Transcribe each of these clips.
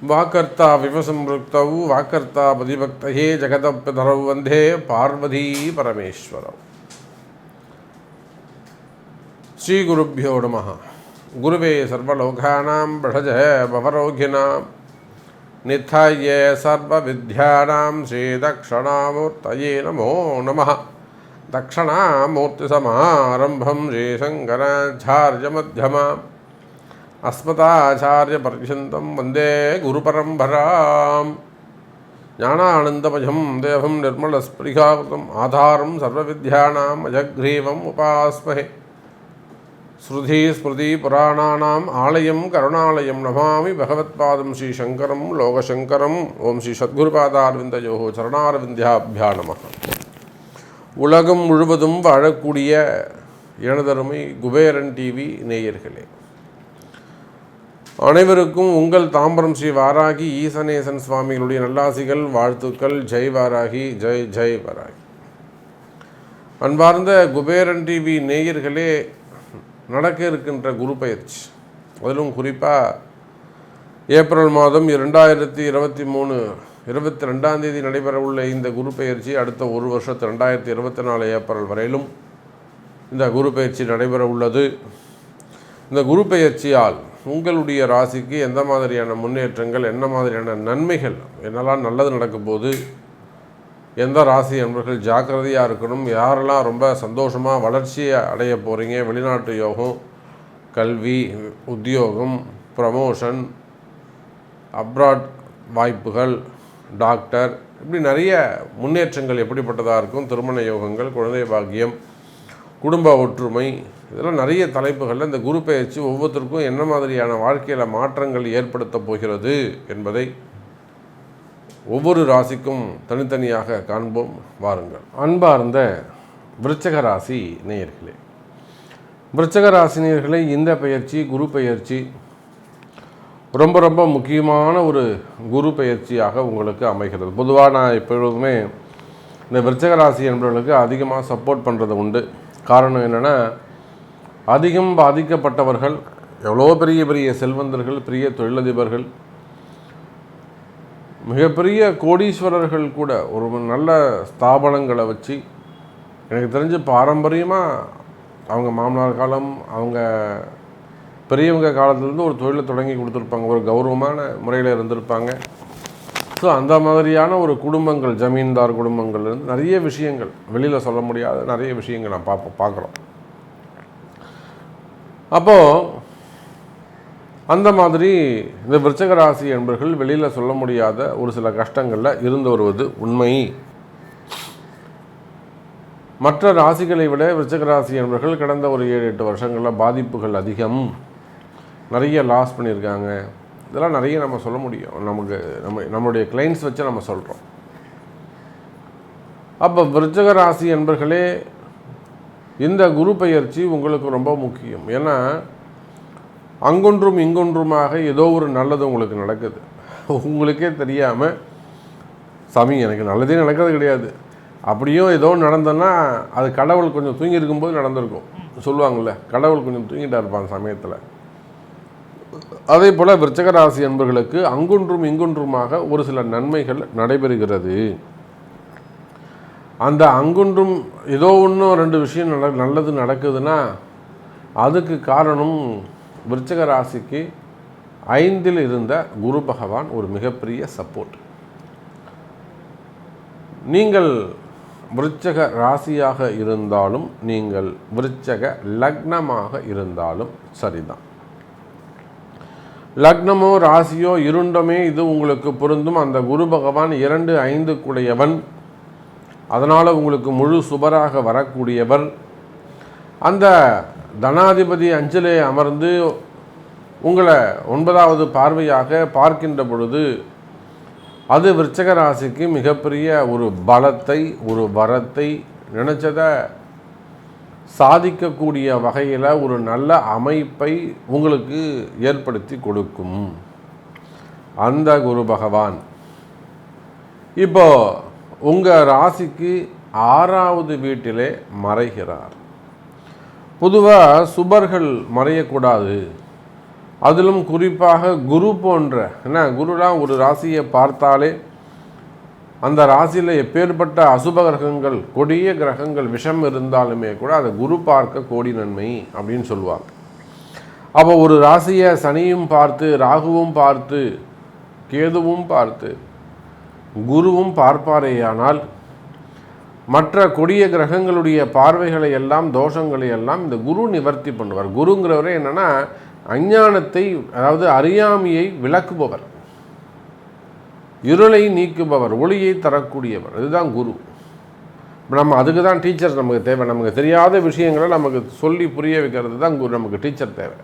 வாக்கர்த்தா விவசம்பிருக்தௌ வாக்கர்த்தா பதிபக்தயே ஜகதப்பிதரௌ வந்தே பார்வதி பரமேஸ்வரௌ. ஸ்ரீ குருப்யோ நமः. குருவே சர்வலோகானாம் படஜ பவரோகிணாம் நித்தாய சர்வவித்யானாம் ஸ்ரீதக்ஷணாமூர்த்தயே நமோ நமः. தக்ஷணாமூர்த்திசமாரம்பம் ஸ்ரீசங்கராச்சார்யமध्यமாம் அஸ்மதாச்சார்யபர்யந்தம் வந்தே குருபரம்பராம். ஞானானந்தமயம் தேவம் நிர்மலஸ்பிருகாவதம் ஆதாரம் சர்வவித்யானாம் அஜக்ரீவம் உபாஸ்மஹே. ஸ்ருதி ஸ்மிருதி புராணானாம் ஆலயம் கருணாலயம் நமாமி பகவத்பாதம் ஸ்ரீசங்கரம் லோகசங்கரம். ஓம் ஸ்ரீ சத்குருபாதாரவிந்தயோ சரணாரவிந்தியாபியா நமः. உலகம் முழுவதும் வாழக்கூடிய எனதருமை குபேரன் டிவி நேயர்களே, அனைவருக்கும் உங்கள் தாம்பரம் ஸ்ரீ வாராகி ஈசனேசன் சுவாமிகளுடைய நல்லாசிகள், வாழ்த்துக்கள். ஜெய் வாராகி, ஜெய் ஜெய் வாராகி. அன்பார்ந்த குபேரன் டிவி நேயர்களே, நடக்க இருக்கின்ற குரு பயிற்சி, அதிலும் குறிப்பாக ஏப்ரல் மாதம் 2023 22 நடைபெற உள்ள இந்த குரு பயிற்சி அடுத்த ஒரு வருஷத்து 2024 ஏப்ரல் வரையிலும் இந்த குரு பயிற்சி நடைபெற உள்ளது. இந்த குரு பயிற்சியால் உங்களுடைய ராசிக்கு எந்த மாதிரியான முன்னேற்றங்கள், என்ன மாதிரியான நன்மைகள், என்னெல்லாம் நல்லது நடக்கும் போது, எந்த ராசி என்பவர்கள் ஜாக்கிரதையாக இருக்கணும், யாரெல்லாம் ரொம்ப சந்தோஷமாக வளர்ச்சியை அடைய போகிறீங்க, வெளிநாட்டு யோகம், கல்வி, உத்தியோகம், ப்ரமோஷன், அப்ராட் வாய்ப்புகள், டாக்டர், இப்படி நிறைய முன்னேற்றங்கள் எப்படிப்பட்டதாக இருக்கும், திருமண யோகங்கள், குழந்தை பாக்கியம், குடும்ப ஒற்றுமை, இதெல்லாம் நிறைய தலைப்புகளில் இந்த குரு பயிற்சி ஒவ்வொருத்தருக்கும் என்ன மாதிரியான வாழ்க்கையில் மாற்றங்கள் ஏற்படுத்த போகிறது என்பதை ஒவ்வொரு ராசிக்கும் தனித்தனியாக காண்போம். வாருங்கள். அன்பார்ந்த விருச்சக ராசி நேயர்களே, விருச்சக ராசி நேயர்களே, இந்த பயிற்சி குரு பயிற்சி ரொம்ப ரொம்ப முக்கியமான ஒரு குரு பயிற்சியாக உங்களுக்கு அமைகிறது. பொதுவாக நான் எப்பொழுதுமே இந்த விருச்சக ராசி என்பவர்களுக்கு அதிகமாக சப்போர்ட் பண்ணுறது உண்டு. காரணம் என்னென்னா, அதிகம் பாதிக்கப்பட்டவர்கள், எவ்வளோ பெரிய பெரிய செல்வந்தர்கள், பெரிய தொழிலதிபர்கள், மிகப்பெரிய கோடீஸ்வரர்கள் கூட ஒரு நல்ல ஸ்தாபனங்களை வச்சு, எனக்கு தெரிஞ்சு பாரம்பரியமாக அவங்க மாமனார் காலம், அவங்க பெரியவங்க காலத்துலேருந்து ஒரு தொழிலை தொடங்கி கொடுத்துருப்பாங்க, ஒரு கௌரவமான முறையில் இருந்திருப்பாங்க. ஸோ அந்த மாதிரியான ஒரு குடும்பங்கள், ஜமீன்தார் குடும்பங்கள்லேருந்து நிறைய விஷயங்கள், வெளியில் சொல்ல முடியாத நிறைய விஷயங்கள் நான் பார்க்குறோம். அப்போது அந்த மாதிரி இந்த விருச்சக ராசி என்பவர்கள் வெளியில் சொல்ல முடியாத ஒரு சில கஷ்டங்களில் இருந்து வருவது உண்மை. மற்ற ராசிகளை விட விருச்சக ராசி என்பவர்கள் கடந்த ஒரு 7-8 வருஷங்களில் பாதிப்புகள் அதிகம், நிறைய லாஸ் பண்ணியிருக்காங்க. இதெல்லாம் நிறைய நம்ம சொல்ல முடியும், நம்மளுடைய கிளைண்ட்ஸ் வச்சு நம்ம சொல்கிறோம். அப்போ விருச்சக ராசி என்பர்களே, இந்த குரு பயிற்சி உங்களுக்கு ரொம்ப முக்கியம். ஏன்னா அங்கொன்றும் இங்கொன்றுமாக ஏதோ ஒரு நல்லது உங்களுக்கு நடக்குது. உங்களுக்கே தெரியாமல், சாமி எனக்கு நல்லதே நடக்கிறது கிடையாது, அப்படியும் ஏதோ நடந்ததுன்னா அது கடவுள் கொஞ்சம் தூங்கி இருக்கும்போது நடந்திருக்கும் சொல்லுவாங்கள்ல, கடவுள் கொஞ்சம் தூங்கிட்டா இருப்பான் சமயத்தில். அதே போல் விருச்சக ராசி என்பவர்களுக்கு அங்கொன்றும் இங்கொன்றுமாக ஒரு சில நன்மைகள் நடைபெறுகிறது. அந்த அங்கொன்றும் ஏதோ ஒன்று 2 விஷயம் நல்லது நடக்குதுன்னா அதுக்கு காரணம் விருச்சக ராசிக்கு 5ல் இருந்த குரு பகவான் ஒரு மிகப்பெரிய சப்போர்ட். நீங்கள் விருச்சக ராசியாக இருந்தாலும், நீங்கள் விருச்சக லக்னமாக இருந்தாலும் சரிதான். லக்னமோ ராசியோ இருண்டமே இது உங்களுக்கு பொருந்தும். அந்த குரு பகவான் 2, 5 கூடையவன், அதனால் உங்களுக்கு முழு சுபராக வரக்கூடியவர். அந்த தனாதிபதி 5லே அமர்ந்து உங்களை 9வது பார்வையாக பார்க்கின்ற பொழுது அது விருச்சக ராசிக்கு மிகப்பெரிய ஒரு பலத்தை, ஒரு வரத்தை, நினச்சதை சாதிக்கக்கூடிய வகையில் ஒரு நல்ல அமைப்பை உங்களுக்கு ஏற்படுத்தி கொடுக்கும் அந்த குரு பகவான். இப்போ உங்கள் ராசிக்கு 6வது வீட்டிலே மறைகிறார். பொதுவாக சுபர்கள் மறையக்கூடாது. அதிலும் குறிப்பாக குரு போன்ற குருலாம் ஒரு ராசியை பார்த்தாலே அந்த ராசியில் எப்பேற்பட்ட அசுப கிரகங்கள், கொடிய கிரகங்கள், விஷம் இருந்தாலுமே கூட அதை குரு பார்க்க கோடி நன்மை அப்படின்னு சொல்லுவாங்க. அப்போ ஒரு ராசியை சனியும் பார்த்து, ராகுவும் பார்த்து, கேதுவும் பார்த்து, குருவும் பார்ப்பாரேயானால் மற்ற கொடிய கிரகங்களுடைய பார்வைகளை எல்லாம், தோஷங்களை எல்லாம் இந்த குரு நிவர்த்தி பண்ணுவார். குருங்கிறவரே என்னன்னா அஞ்ஞானத்தை, அதாவது அறியாமையை விளக்குபவர், இருளை நீக்குபவர், ஒளியை தரக்கூடியவர். இதுதான் குரு. நம்ம அதுக்கு தான் டீச்சர் நமக்கு தேவை. நமக்கு தெரியாத விஷயங்களை நமக்கு சொல்லி புரிய வைக்கிறது தான் குரு, நமக்கு டீச்சர் தேவை.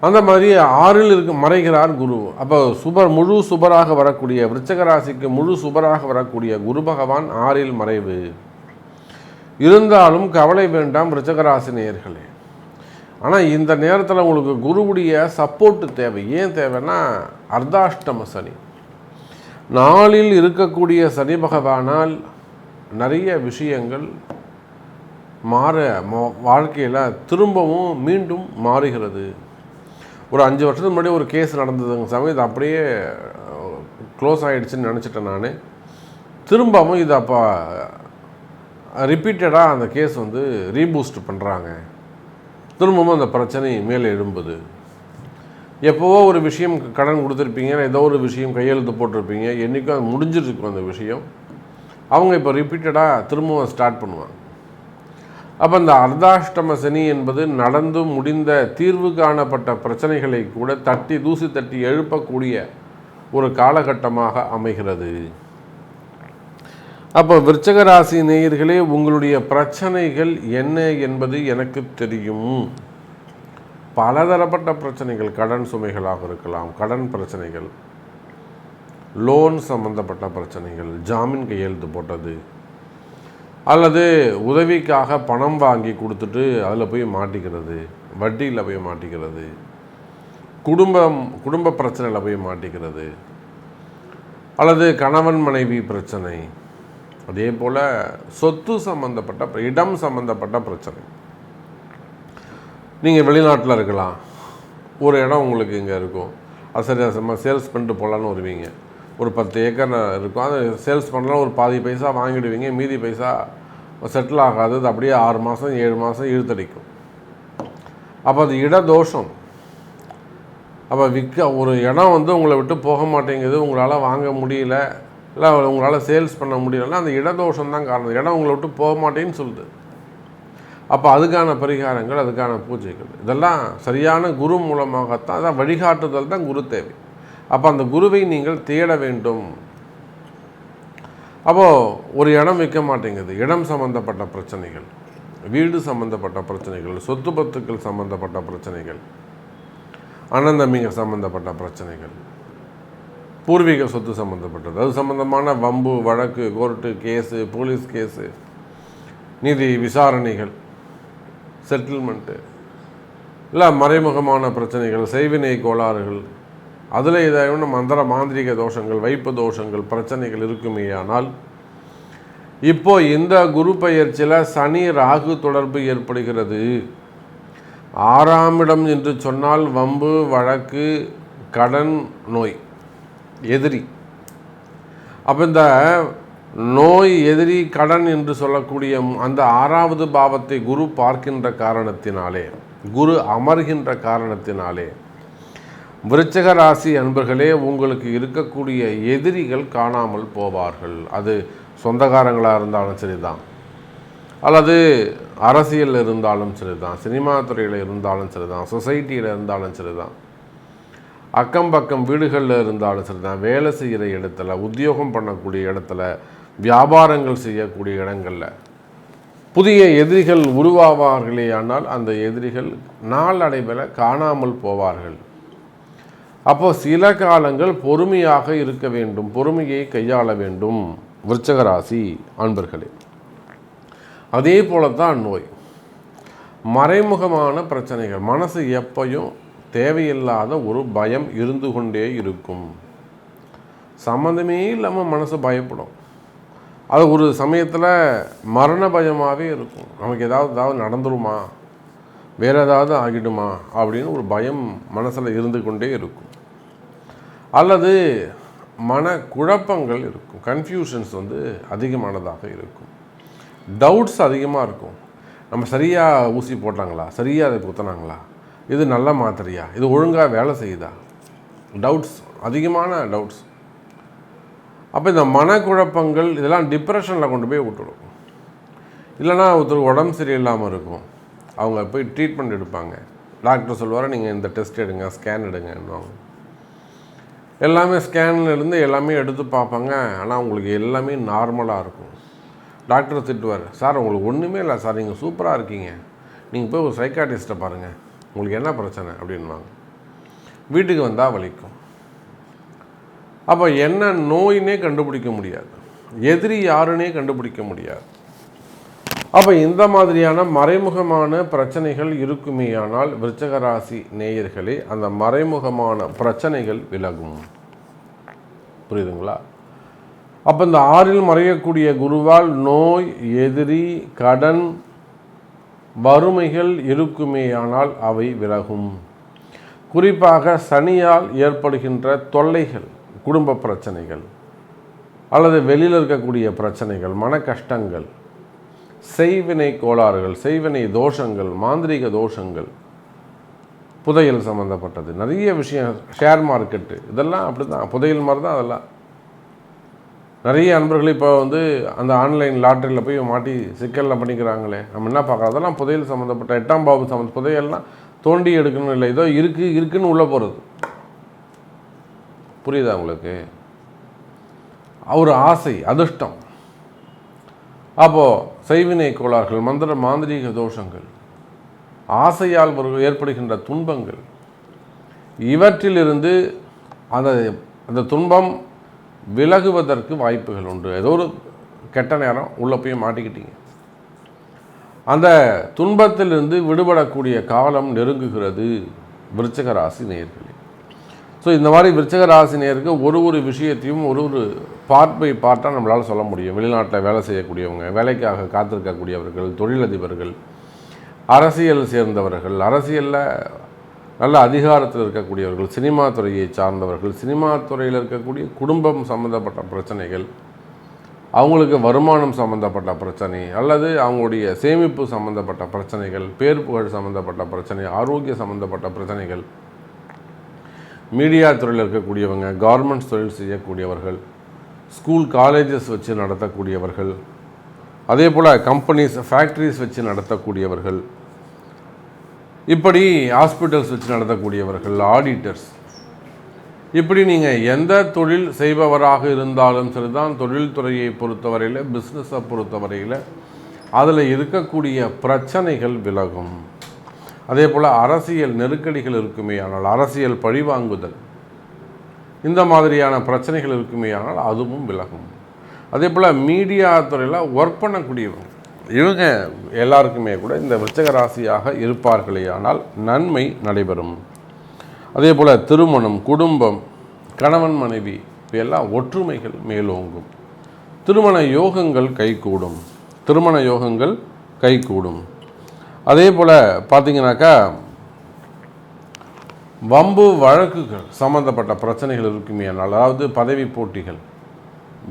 அந்த மாதிரி 6ல் மறைகிறார் குரு. அப்போ முழு சுபராக வரக்கூடிய, விருச்சிக ராசிக்கு முழு சுபராக வரக்கூடிய குரு பகவான் 6ல் மறைவு. இருந்தாலும் கவலை வேண்டாம் விருச்சிக ராசி நேயர்களே. ஆனால் இந்த நேரத்தில் உங்களுக்கு குருவுடைய சப்போர்ட்டு தேவை. ஏன் தேவைன்னா அர்த்தாஷ்டம சனி. 4ல் இருக்கக்கூடிய சனி பகவானால் நிறைய விஷயங்கள் வாழ்க்கையில் திரும்பவும் மீண்டும் மாறுகிறது. ஒரு 5 வருஷத்துக்கு முன்னாடி ஒரு கேஸ் நடந்ததுங்க சாமி, இது அப்படியே க்ளோஸ் ஆகிடுச்சுன்னு நினச்சிட்டேன் நான். திரும்பவும் இது அப்போ ரிப்பீட்டடாக அந்த கேஸ் ரீபூஸ்ட் பண்ணுறாங்க. திரும்பவும் அந்த பிரச்சனை மேலே எழும்புது. எப்போவோ ஒரு விஷயம் கடன் கொடுத்துருப்பீங்க, ஏதோ ஒரு விஷயம் கையெழுத்து போட்டிருப்பீங்க, என்றைக்கும் அது முடிஞ்சிருக்கும் அந்த விஷயம். அவங்க இப்போ ரிப்பீட்டடாக திரும்பவும் ஸ்டார்ட் பண்ணுவாங்க. அப்போ இந்த அர்த்தாஷ்டம சனி என்பது நடந்து முடிந்த, தீர்வு காணப்பட்ட பிரச்சனைகளை கூட தூசி தட்டி எழுப்பக்கூடிய ஒரு காலகட்டமாக அமைகிறது. அப்போ விருச்சிக ராசி நேயர்களே, உங்களுடைய பிரச்சனைகள் என்ன என்பது எனக்கு தெரியும். பலதரப்பட்ட பிரச்சனைகள், கடன் சுமைகளாக இருக்கலாம், கடன் பிரச்சனைகள், லோன் சம்பந்தப்பட்ட பிரச்சனைகள், ஜாமீன் கையெழுத்து போட்டது, அல்லது உதவிக்காக பணம் வாங்கி கொடுத்துட்டு அதில் போய் மாட்டிக்கிறது, வட்டியில் போய் மாட்டிக்கிறது, குடும்ப பிரச்சனையில் போய் மாட்டிக்கிறது, அல்லது கணவன் மனைவி பிரச்சனை, அதே போல் சொத்து சம்பந்தப்பட்ட, இடம் சம்பந்தப்பட்ட பிரச்சனை. நீங்கள் வெளிநாட்டில் இருக்கலாம், ஒரு இடம் உங்களுக்கு இங்கே இருக்கும், அது சரி சேல்ஸ் பண்ணிட்டு போகலான்னு வருவீங்க. ஒரு 10 ஏக்கர் இருக்கும், அதை சேல்ஸ் பண்ணலாம், ஒரு பாதி பைசா வாங்கிடுவீங்க, மீதி பைசா செட்டில் ஆகாது. அது அப்படியே 6 மாதம் 7 மாதம் இழுத்தடிக்கும். அப்போ அது இடதோஷம். அப்போ ஒரு இடம் உங்களை விட்டு போக மாட்டேங்குது, உங்களால் வாங்க முடியல, இல்லை உங்களால் சேல்ஸ் பண்ண முடியலன்னா அந்த இடதோஷம் தான் காரணம். இடம் உங்களை விட்டு போக மாட்டேன்னு சொல்லுது. அப்போ அதுக்கான பரிகாரங்கள், அதுக்கான பூஜைகள், இதெல்லாம் சரியான குரு மூலமாகத்தான். அதான் வழிகாட்டுதல் தான் குரு தேவை. அப்போ அந்த குருவை நீங்கள் தேட வேண்டும். அப்போது ஒரு இடம் விற்க மாட்டேங்குது, இடம் சம்மந்தப்பட்ட பிரச்சனைகள், வீடு சம்மந்தப்பட்ட பிரச்சனைகள், சொத்து பத்துக்கள் சம்மந்தப்பட்ட பிரச்சனைகள், அண்ணன் தம்பிங்க சம்மந்தப்பட்ட பிரச்சனைகள், பூர்வீக சொத்து சம்மந்தப்பட்டது, அது சம்மந்தமான வம்பு வழக்கு, கோர்ட்டு கேஸு, போலீஸ் கேஸு, நீதி விசாரணைகள், செட்டில்மெண்ட்டு, இல்லை மறைமுகமான பிரச்சனைகள், செய்வினை கோளாறுகள், அதில் ஏதாவது மந்திர மாந்திரிக தோஷங்கள், வைப்பு தோஷங்கள், பிரச்சனைகள் இருக்குமேயானால் இப்போது இந்த குரு பயிற்சியில் சனி ராகு தொடர்பு ஏற்படுகிறது. 6ஆம் இடம் என்று சொன்னால் வம்பு வழக்கு, கடன், நோய், எதிரி. அப்போ இந்த நோய், எதிரி, கடன் என்று சொல்லக்கூடிய அந்த 6வது பாவத்தை குரு பார்க்கின்ற காரணத்தினாலே, குரு அமர்கின்ற காரணத்தினாலே விருச்சிக ராசி அன்பர்களே, உங்களுக்கு இருக்கக்கூடிய எதிரிகள் காணாமல் போவார்கள். அது சொந்தக்காரங்களாக இருந்தாலும் சரிதான், அல்லது அரசியலில் இருந்தாலும் சரிதான், சினிமா துறையில் இருந்தாலும் சரிதான், சொசைட்டியில் இருந்தாலும் சரிதான், அக்கம் பக்கம் வீடுகளில் இருந்தாலும் சரிதான், வேலை செய்கிற இடத்துல, உத்தியோகம் பண்ணக்கூடிய இடத்துல, வியாபாரங்கள் செய்யக்கூடிய இடங்களில் புதிய எதிரிகள் உருவாவார்களே. ஆனால் அந்த எதிரிகள் நாளடைவில் காணாமல் போவார்கள். அப்போது சில காலங்கள் பொறுமையாக இருக்க வேண்டும், பொறுமையை கையாள வேண்டும் விருச்சிக ராசி அன்பர்களே. அதே போல தான் நோய், மறைமுகமான பிரச்சனைகள், மனசு எப்பையும் தேவையில்லாத ஒரு பயம் இருந்து கொண்டே இருக்கும். சம்மந்தமே இல்லாமல் மனசு பயப்படும். அது ஒரு சமயத்தில் மரண பயமாகவே இருக்கும். நமக்கு ஏதாவது நடந்துருமா, வேறு ஏதாவது ஆகிடுமா அப்படின்னு ஒரு பயம் மனசில் இருந்து கொண்டே இருக்கும். அல்லது மன குழப்பங்கள் இருக்கும், கன்ஃபியூஷன்ஸ் அதிகமானதாக இருக்கும், டவுட்ஸ் அதிகமாக இருக்கும். நம்ம சரியாக ஊசி போட்டாங்களா, சரியாக அதை குத்தினாங்களா, இது நல்ல மாத்திரையா, இது ஒழுங்காக வேலை செய்யுதா, டவுட்ஸ், அதிகமான டவுட்ஸ். அப்போ இந்த மனக்குழப்பங்கள் இதெல்லாம் டிப்ரெஷனில் கொண்டு போய் விட்டுடும். இல்லைனா ஒருத்தருக்கு உடம்பு சரியில்லாமல் இருக்கும், அவங்க போய் ட்ரீட்மெண்ட் எடுப்பாங்க, டாக்டர் சொல்லுவார் நீங்கள் இந்த டெஸ்ட் எடுங்க, ஸ்கேன் எடுங்கன்னுவாங்க. எல்லாமே ஸ்கேனில் இருந்து எல்லாமே எடுத்து பார்ப்பாங்க, ஆனால் உங்களுக்கு எல்லாமே நார்மலாக இருக்கும். டாக்டர் திட்டுவார், சார் உங்களுக்கு ஒன்றுமே இல்லை சார், நீங்கள் சூப்பராக இருக்கீங்க, நீங்கள் போய் ஒரு சைக்காட்டிஸ்ட்டை பாருங்கள், உங்களுக்கு என்ன பிரச்சனை அப்படின்வாங்க. வீட்டுக்கு வந்தால் வலிக்கும். அப்போ என்ன நோயினே கண்டுபிடிக்க முடியாது, எதிரி யாருன்னே கண்டுபிடிக்க முடியாது. அப்போ இந்த மாதிரியான மறைமுகமான பிரச்சனைகள் இருக்குமேயானால் விருச்சிக ராசி நேயர்களே அந்த மறைமுகமான பிரச்சனைகள் விலகும். புரியுதுங்களா? அப்போ இந்த 6ல் மறையக்கூடிய குருவால் நோய், எதிரி, கடன், வறுமைகள் இருக்குமேயானால் அவை விலகும். குறிப்பாக சனியால் ஏற்படுகின்ற தொல்லைகள், குடும்ப பிரச்சனைகள் அல்லது வெளியில் இருக்கக்கூடிய பிரச்சனைகள், மன கஷ்டங்கள், செய்வினை கோளாறுகள், செய்வினை தோஷங்கள், மாந்திரீக தோஷங்கள், புதையல் சம்மந்தப்பட்டது நிறைய விஷயம், ஷேர் மார்க்கெட்டு, இதெல்லாம் அப்படி தான், புதையல் மாதிரி தான். அதெல்லாம் நிறைய அன்பர்கள் இப்போ அந்த ஆன்லைன் லாட்டரியில் போய் மாட்டி சிக்கலில் பண்ணிக்கிறாங்களே, நம்ம என்ன பார்க்குறோம், அதெல்லாம் புதையல் சம்மந்தப்பட்ட 8ஆம் பாவம் சம்மந்த புதையல்லாம் தோண்டி எடுக்கணும் இல்லை, ஏதோ இருக்குன்னு உள்ளே போகிறது. புரியுதா உங்களுக்கு? ஒரு ஆசை, அதிர்ஷ்டம். அப்போது செய்வினை கோளாறுகள், மாந்திரீக தோஷங்கள், ஆசையால் ஏற்படுகின்ற துன்பங்கள், இவற்றிலிருந்து அந்த துன்பம் விலகுவதற்கு வாய்ப்புகள் உண்டு. ஏதோ ஒரு கெட்ட நேரம் உள்ளே போய் மாட்டிக்கிட்டீங்க, அந்த துன்பத்திலிருந்து விடுபடக்கூடிய காலம் நெருங்குகிறது விருச்சிக ராசி நேயர்களே. ஸோ இந்த மாதிரி விருச்சிக ராசி நேயருக்கு ஒரு விஷயத்தையும் ஒரு பார்ட் பை பார்ட்டாக நம்மளால் சொல்ல முடியும். வெளிநாட்டில் வேலை செய்யக்கூடியவங்க, வேலைக்காக காத்திருக்கக்கூடியவர்கள், தொழிலதிபர்கள், அரசியல் சேர்ந்தவர்கள், அரசியலில் நல்ல அதிகாரத்தில் இருக்கக்கூடியவர்கள், சினிமா துறையை சார்ந்தவர்கள், சினிமா துறையில் இருக்கக்கூடிய குடும்பம் சம்மந்தப்பட்ட பிரச்சனைகள், அவங்களுக்கு வருமானம் சம்மந்தப்பட்ட பிரச்சனை அல்லது அவங்களுடைய சேமிப்பு சம்மந்தப்பட்ட பிரச்சனைகள், பேர் புகழ் சம்மந்தப்பட்ட பிரச்சனை, ஆரோக்கிய சம்மந்தப்பட்ட பிரச்சனைகள், மீடியா துறையில் இருக்கக்கூடியவங்க, கவர்மெண்ட்ஸ் தொழில் செய்யக்கூடியவர்கள், ஸ்கூல் காலேஜஸ் வச்சு நடத்தக்கூடியவர்கள், அதே போல் கம்பெனிஸ் ஃபேக்ட்ரிஸ் வச்சு நடத்தக்கூடியவர்கள், இப்படி ஹாஸ்பிட்டல்ஸ் வச்சு நடத்தக்கூடியவர்கள், ஆடிட்டர்ஸ், இப்படி நீங்கள் எந்த தொழில் செய்பவராக இருந்தாலும் சரிதான், தொழில்துறையை பொறுத்தவரையில், பிஸ்னஸை பொறுத்தவரையில் அதில் இருக்கக்கூடிய பிரச்சனைகள் விலகும். அதே போல் அரசியல் நெருக்கடிகள் இருக்குமே ஆனால், அரசியல் பழிவாங்குதல், இந்த மாதிரியான பிரச்சனைகள் இருக்குமே ஆனால் அதுவும் விலகும். அதே போல் மீடியா துறையில் ஒர்க் பண்ணக்கூடியவங்க, இவங்க எல்லாருக்குமே கூட இந்த விருச்சிக ராசியாக இருப்பார்களே ஆனால் நன்மை நடைபெறும். அதே போல் திருமணம், குடும்பம், கணவன் மனைவி இவையெல்லாம் ஒற்றுமைகள் மேலோங்கும். திருமண யோகங்கள் கைகூடும், திருமண யோகங்கள் கைகூடும். அதே போல் பார்த்திங்கனாக்கா வம்பு வழக்குகள் சம்மந்தப்பட்ட பிரச்சனைகள் இருக்குமே ஆனால், அதாவது பதவி போட்டிகள்,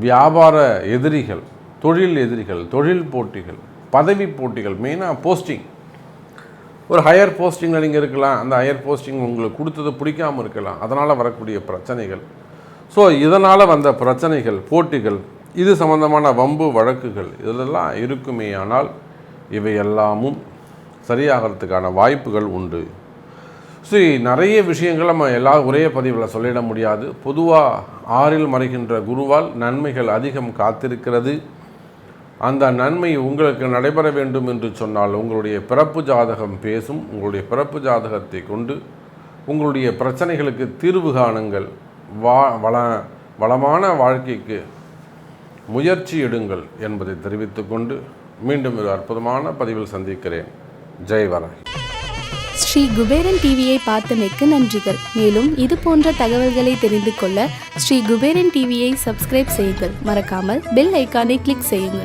வியாபார எதிரிகள், தொழில் எதிரிகள், தொழில் போட்டிகள், பதவி போட்டிகள், மெயினாக போஸ்டிங், ஒரு ஹையர் போஸ்டிங்கில் நீங்கள் இருக்கலாம், அந்த ஹையர் போஸ்டிங் உங்களுக்கு கொடுத்தது பிடிக்காமல் இருக்கலாம், அதனால் வரக்கூடிய பிரச்சனைகள். ஸோ இதனால் வந்த பிரச்சனைகள், போட்டிகள், இது சம்பந்தமான வம்பு வழக்குகள் இதெல்லாம் இருக்குமே ஆனால் இவை எல்லாமும் சரியாகிறதுக்கான வாய்ப்புகள் உண்டு. ஸோ நிறைய விஷயங்கள் நம்ம ஒரே பதிவில் சொல்லிட முடியாது. பொதுவாக 6ல் மறைகின்ற குருவால் நன்மைகள் அதிகம் காத்திருக்கிறது. அந்த நன்மை உங்களுக்கு நடைபெற வேண்டும் என்று சொன்னால் உங்களுடைய பிறப்பு ஜாதகம் பேசும். உங்களுடைய பிறப்பு ஜாதகத்தை கொண்டு உங்களுடைய பிரச்சனைகளுக்கு தீர்வு காணுங்கள். வளமான வாழ்க்கைக்கு முயற்சி எடுங்கள் என்பதை தெரிவித்துக்கொண்டு மீண்டும் ஒரு அற்புதமான பதிவில் சந்திக்கிறேன். ஜெய் வராகி. ஸ்ரீ குபேரன் டிவியை பார்த்தமைக்கு நன்றிகள். மேலும் இது போன்ற தகவல்களை தெரிந்து கொள்ள ஸ்ரீ குபேரன் டிவியை சப்ஸ்கிரைப் செய்யுங்கள். மறக்காமல் பெல் ஐக்கானை கிளிக் செய்யுங்கள்.